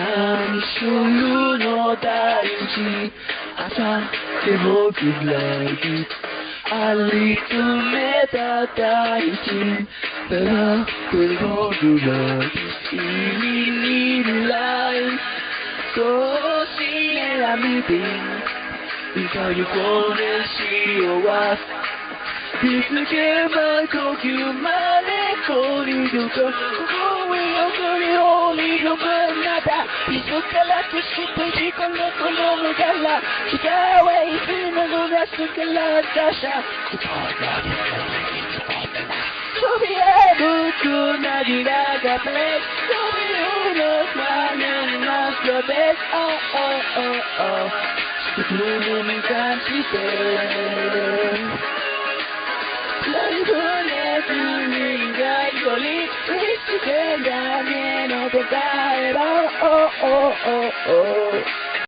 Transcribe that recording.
何するの大事朝でもぐらいありつめた大地ただこのぐらい意味にない少し悩みでいかにこれしようは気づけば呼吸までこりると思いよくりを見る分なだいつからとして自己のこの無駄ら違うはいつものらすから出した飛び歩くなぎらがべ飛びの真似なすべoh oh oh oh 自分に感じて何分ねずにがよりいつけがねの答えろoh oh oh oh